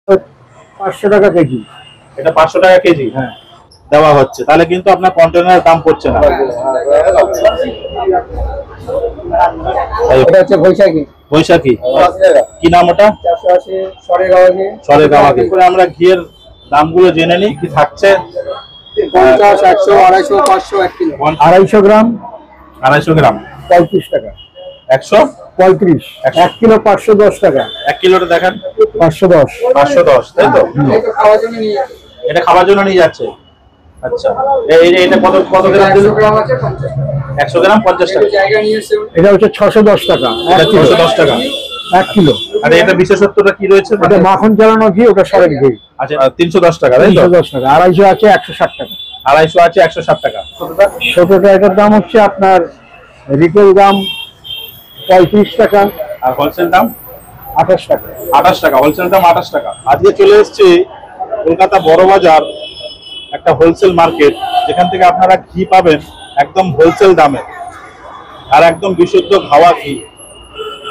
500 টাকা কেজি। এটা 500 টাকা কেজি দেওয়া হচ্ছে, তাহলে কিন্তু আপনার কন্টেনারের দাম পড়ছে না। এটা হচ্ছে বৈশাখী। বৈশাখী কি নাম ওটা? 480 সরেগাওয়া ঘি। আমরা ঘিয়ের দামগুলো জেনে নিই কি থাকছে। 50, 100, 250, 500, 1 কিলো। 250 গ্রাম 250 গ্রাম 35 টাকা। 135। 1 কিলো 510 টাকা। 1 কিলোটা দেখেন 510। 510, তাই তো? খাওয়ার জন্য নিয়ে যাচ্ছে। এটা খাওয়ার জন্য নিয়ে যাচ্ছে। আচ্ছা, এটা কত কত গ্রাম? 100 গ্রাম আছে 50 টাকা। 100 গ্রাম 50 টাকা। জায়গা নিয়েছে। এটা হচ্ছে 610 টাকা। এটা 610 টাকা 1 কিলো। আর এটা বিশেষত্বটা কি রয়েছে? এটা মাখন চালানো ঘি, ওটা সরের ঘি। আচ্ছা, 310 টাকা, তাই তো? 310 টাকা। 250 আছে 160 টাকা। 250 আছে 160 টাকা। ছোটটা এটার দাম হচ্ছে আপনার রিটেল দাম 35 টাকা আর হোলসেল দাম 28 টাকা। 28 টাকা, হোলসেল দাম 28 টাকা। আজকে চলে এসেছি কলকাতা বড় বাজার, একটা হোলসেল মার্কেট, যেখান থেকে আপনারা ঘি পাবেন একদম হোলসেল দামে আর একদম বিশুদ্ধ ঘাওয়া ঘি।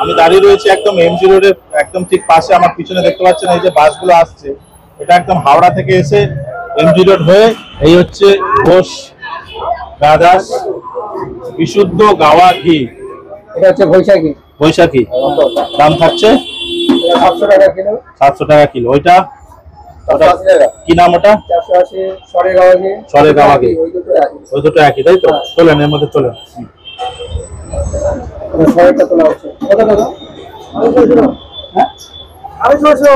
আমি দাঁড়িয়ে রয়েছি একদম এমজি রোডের একদম ঠিক পাশে। আমার পিছনে দেখতে পাচ্ছেন এই যে বাসগুলো আসছে, এটা একদম হাওড়া থেকে এসে এমজি রোড হয়ে এই হচ্ছে ঘোষ ব্রাদার্স বিশুদ্ধ গাওয়া ঘি। এটা হচ্ছে বৈশাখী। বৈশাখী দাম থাকছে 700 টাকা কিলো। 700 টাকা কিলো। ওইটা কি নাম ওটা? 480 সরেগাওয়া ঘি। সরেগাওয়া ঘি। ওই দুটো একই। ওই দুটো একই, তাই তো? চলেন এর মধ্যে চলেন। সরেটা তোলা হচ্ছে। কত টাকা? 250।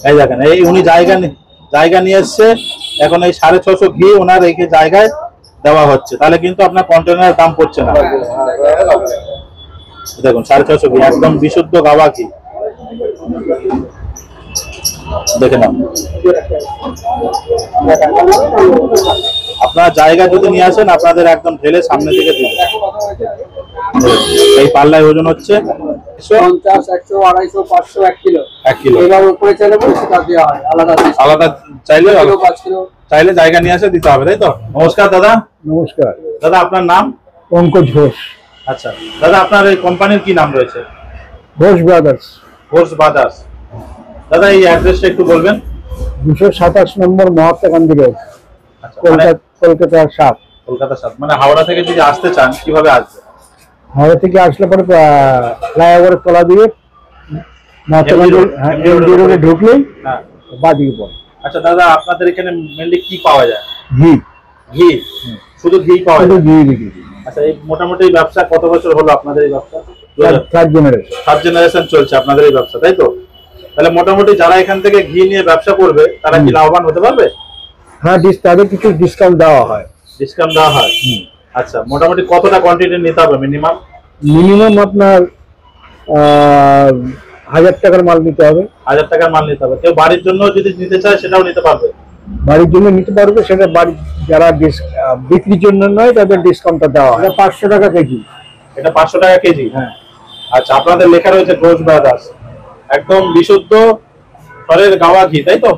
এই দেখেন, এই উনি জায়গা নিয়ে এসছে, এখন এই 650 ঘি ওনার রেখে জায়গায় দেওয়া হচ্ছে, তাহলে কিন্তু আপনার কন্টেনারের দাম পড়ছে না। দেখুন 650 ঘি একদম বিশুদ্ধ গাওয়া ঘি, দেখে নাও। আপনার জায়গা যদি নিয়ে আসেন আপনাদের একদম ঢেলে সামনে থেকে দিবেন। এই পাল্লায় ওজন হচ্ছে 50, 100, 250, 500, 1 কিলো। 1 কিলো। এবার উপরে চাইলে সেটা দেওয়া হয় আলাদা। আলাদা চাইলে 5 কিলো চাইলে জায়গা নিয়ে আসে দিতে হবে, তাই তো? নমস্কার দাদা। নমস্কার দাদা আপনার নাম? পঙ্কজ ঘোষ। আচ্ছা দাদা, আপনার এই কোম্পানির কি নাম রয়েছে? ঘোষ ব্রাদার্স। ঘোষ ব্রাদার্স। দাদা এই অ্যাড্রেসটা একটু বলবেন। 227 নম্বর মহাত্মা গান্ধী রোড, আচ্ছা, কলকাতা 7। কলকাতা 7। মানে হাওড়া থেকে যদি আসতে চান কিভাবে আসবেন? হাওড়া থেকে আসলে পরে ফ্লাইওভারের তলা দিয়ে মহাত্মা গান্ধী রোডে ঢুকলেই বাদিকে পড়ে। আচ্ছা দাদা, আপনাদের এখানে মেনলি কি পাওয়া যায়? ঘি। ঘি? শুধু ঘি পাওয়া যায়? ঘি বিক্রি। আচ্ছা, এই মোটামুটি এই ব্যবসা কত বছর হলো আপনাদের এই ব্যবসা? 3rd generation. 3rd জেনারেশন চলছে আপনাদের এই ব্যবসা, তাই তো? তাহলে মোটামুটি যারা এখান থেকে ঘি নিয়ে ব্যবসা করবে তারা কি লাভবান হতে পারবে? হ্যাঁ, তাদের কিছু ডিসকাউন্ট দেওয়া হয়। ডিসকাউন্ট দেওয়া হয়? আচ্ছা, মোটামুটি কতটা কোয়ান্টিটি নিতে হবে মিনিমাম? মিনিমাম আপনার 1000 টাকার মাল নিতে হবে। 1000 টাকার মাল নিতে হবে। কেউ বাড়ির জন্য যদি নিতে চায় সেটাও নিতে পারবে? বাড়ির জন্য নিতে পারবে, সেটা বাড়ি যারা বিক্রির জন্য নয় তাদের ডিসকাউন্টটা দেওয়া হয়। 500 টাকা কেজি। এটা 500 টাকা কেজি? হ্যাঁ। আচ্ছা, আপনাদের লেখা রয়েছে ঘোষ ব্রাদার্স, একদম বিশুদ্ধ সরের গাওয়া ঘি, তাই তো?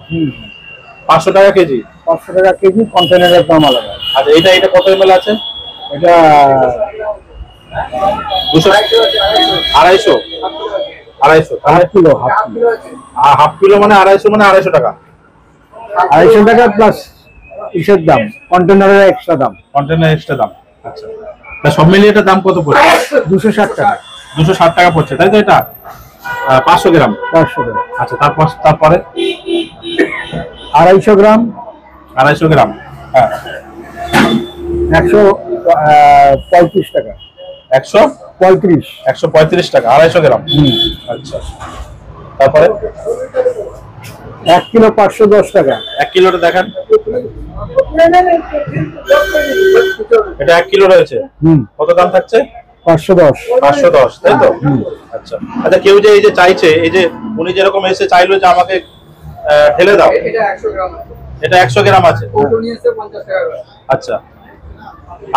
500 টাকা কেজি। 500 টাকা কেজি, কন্টেনারের দাম আলাদা। আচ্ছা, এটা কত ml আছে? এটা 250। 250 হাফ কিলো। হাফ কিলো মানে 250, মানে 250 টাকা। 250 টাকা প্লাস ইসের দাম, কন্টেনারের এক্সট্রা দাম। কন্টেনার এক্সট্রা দাম। আচ্ছা, তা সব মিলিয়ে এটা দাম কত পড়ছে? 260 টাকা। 260 টাকা পড়ছে, তাই তো? এটা 500 গ্রাম। 500 টাকা। আচ্ছা, তারপরে 250 গ্রাম। 250 গ্রাম, হ্যাঁ, 135 টাকা। 135 টাকা 250 গ্রাম। আচ্ছা, তারপরে 1 কিলো 510 টাকা। 1 কিলোটা দেখেন। এটা 1 কিলো রয়েছে। কত দাম থাকছে? 510। 510, তাই তো? আচ্ছা আচ্ছা, কেউ যে এই যে চাইছে, এই যে উনি যেরকম এসে চাইলো যে আমাকে ঢেলে দাও, এটা 100 গ্রাম। এটা 100 গ্রাম আছে। ওটা নিয়েছে 50 টাকা। আচ্ছা,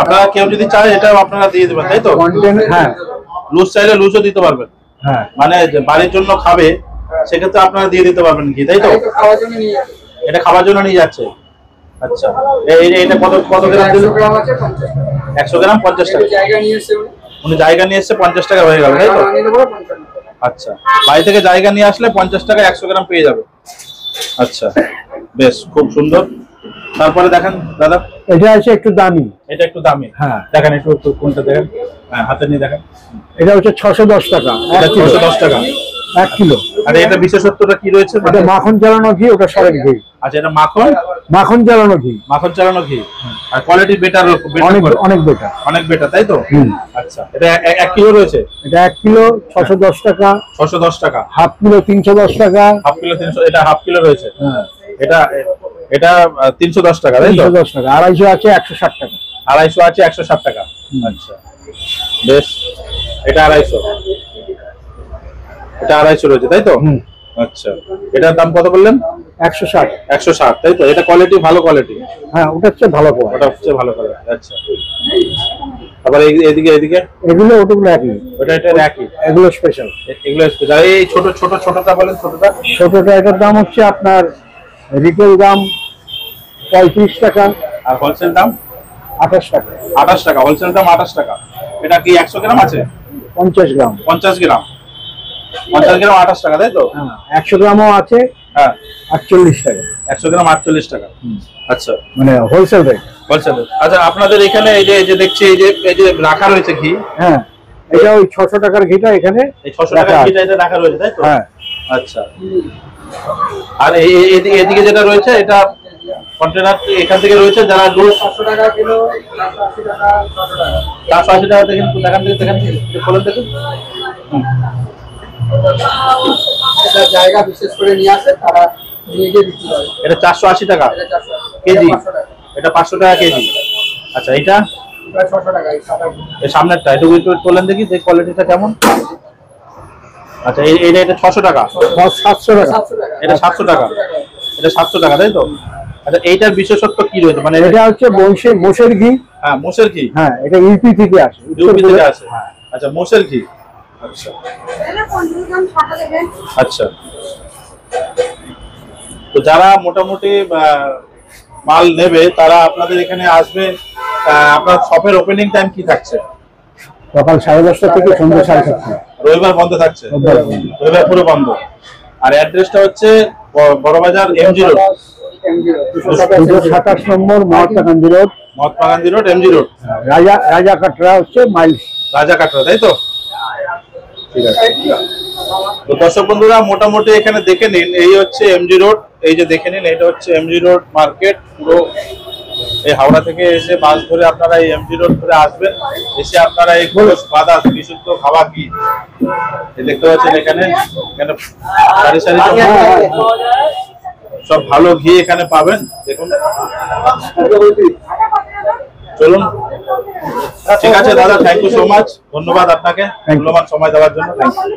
আপনারা কেউ যদি চায় এটাও আপনারা দিয়ে দেবেন, তাই তো? হ্যাঁ, লুজ চাইলে লুজও দিতে পারবেন। হ্যাঁ, মানে বাড়ির জন্য খাবে সেক্ষেত্রে আপনারা দিয়ে দিতে পারবেন কি, তাই তো? খাওয়ার জন্য নিয়ে যাচ্ছে। এটা খাওয়ার জন্য নিয়ে যাচ্ছে। আচ্ছা, এটা কত গ্রাম দিল? 100 গ্রাম আছে 50 টাকা। 100 গ্রাম 50 টাকা। জায়গা নিয়েছে উনি জায়গা নিয়ে এসছে 50 টাকা হয়ে গেল, তাই তো? আচ্ছা, বাড়ি থেকে জায়গা নিয়ে আসলে 50 টাকা 100 গ্রাম পেয়ে যাবে। আচ্ছা, বেশ খুব সুন্দর। তারপরে দেখেন দাদা, এটা আছে একটু দামি। এটা একটু দামি। হ্যাঁ, দেখেন একটু কোনটা দেখেন। হ্যাঁ, হাতে নিয়ে দেখেন। এটা হচ্ছে 610 টাকা। এটা 610 টাকা 1 কিলো। আর এটা বিশেষত্বটা কি রয়েছে? এটা মাখন চালানো ঘি, ওটা সরের ঘি। আচ্ছা, এটা মাখন চালানো ঘি। মাখন চালানো ঘি। আর কোয়ালিটি বেটার, অনেক বেটার। অনেক বেটার, তাই তো? আচ্ছা, এটা 1 কিলো রয়েছে। এটা 1 কিলো 610 টাকা। 610 টাকা। হাফ কিলো 310 টাকা। হাফ কিলো 300, এটা হাফ কিলো রয়েছে। হ্যাঁ, এটা 310 টাকা, তাই তো? 310 টাকা। 250 আছে 160 টাকা। 250 আছে 160 টাকা। আচ্ছা, বেশ। এটা 250, এটা 250 রয়েছে, তাই তো? আচ্ছা, এটার দাম কত বললেন? 160। 160, তাই তো? এটা কোয়ালিটি ভালো কোয়ালিটি। হ্যাঁ, ওটা হচ্ছে ভালো কোয়ালিটি। ওটা হচ্ছে ভালো কোয়ালিটি। আচ্ছা, আবার এদিকে ওগুলো একই। ওটা এটা একই। এগুলো স্পেশাল। এগুলো স্পেশাল। এই ছোটটা বলেন, ছোটটা। এটার দাম হচ্ছে আপনার রিটেল দাম 35 টাকা। আর হোলসেল দাম 28 টাকা। 28 টাকা। হোলসেল দাম 28 টাকা। এটা কি 100 গ্রাম আছে? 50 গ্রাম। 50 গ্রাম 28 টাকা, তাই তো? হ্যাঁ, 100 গ্রামও আছে। হ্যাঁ, 48 টাকা। 100 গ্রাম 48 টাকা। আচ্ছা, মানে হোলসেল রেট। হোলসেল। আচ্ছা, আপনাদের এখানে এই যে দেখছি এই যে রাখা রয়েছে ঘি। হ্যাঁ, এটা ওই 600 টাকার ঘিটা এখানে এই 600 টাকার ঘিটা এটা রাখা রয়েছে, তাই তো? হ্যাঁ। আচ্ছা, আর এদিকে যেটা রয়েছে এটা কন্টেনার এখান থেকে রয়েছে, যারা 600 টাকা কিলো, 480 টাকা, 600 টাকা। 480 টাকা। দেখেন, দেখেন খোলেন, দেখুন। এটা জায়গা বিশেষ করে নিয়ে আসে, তারা নিয়ে গিয়ে বিক্রি করে। এটা 480 টাকা কেজি। এটা 500 টাকা কেজি। আচ্ছা, এটা 600 টাকা। এই সামনেরটা একটু তোলেন দেখি, যে কোয়ালিটিটা কেমন। আচ্ছা, এটা 600 টাকা। 700 টাকা। এটা 700 টাকা। এটা 700 টাকা, তাই তো? আচ্ছা, এইটার বিশেষত্ব কি রয়েছে? মানে এটা হচ্ছে মোষের ঘি। হ্যাঁ, মোষের ঘি। হ্যাঁ, এটা ইউপি থেকে আসে। ইউপি থেকে আসে। আচ্ছা, মোষের ঘি। আচ্ছা, আচ্ছা। তো যারা মোটামুটি মাল নেবে তারা আপনাদের এখানে আসবে। আপনার শপের ওপেনিং টাইম কি থাকছে? সকাল 10:30 থেকে সন্ধ্যা 7:30। রবিবার বন্ধ থাকছে? রবিবার পুরো বন্ধ। আর অ্যাড্রেসটা হচ্ছে বড়বাজার এমজি রোড, 227 নম্বর Mahatma Gandhi road. Mahatma Gandhi road, MG road. Raja Katra হচ্ছে মাইলস। রাজা কাটরা, তাই তো? ঠিক আছে। তো দর্শক বন্ধুরা, মোটামুটি এখানে দেখে নিন, এই হচ্ছে এমজি রোড। এই যে দেখে নিন, এটা হচ্ছে এমজি রোড মার্কেট। পুরো এই হাওড়া থেকে এসে বাস ধরে আপনারা এই এমজি রোড ধরে আসবেন। এসে আপনারা এই বাদাস বিশুদ্ধ খাওয়া ঘি দেখতে পাচ্ছেন। এখানে সারি সারি সব ভালো ঘি এখানে পাবেন। দেখুন, চলুন। ঠিক আছে দাদা, থ্যাংক ইউ সো মাচ। ধন্যবাদ আপনাকে মূল্যবান সময় দেওয়ার জন্য। Thank you.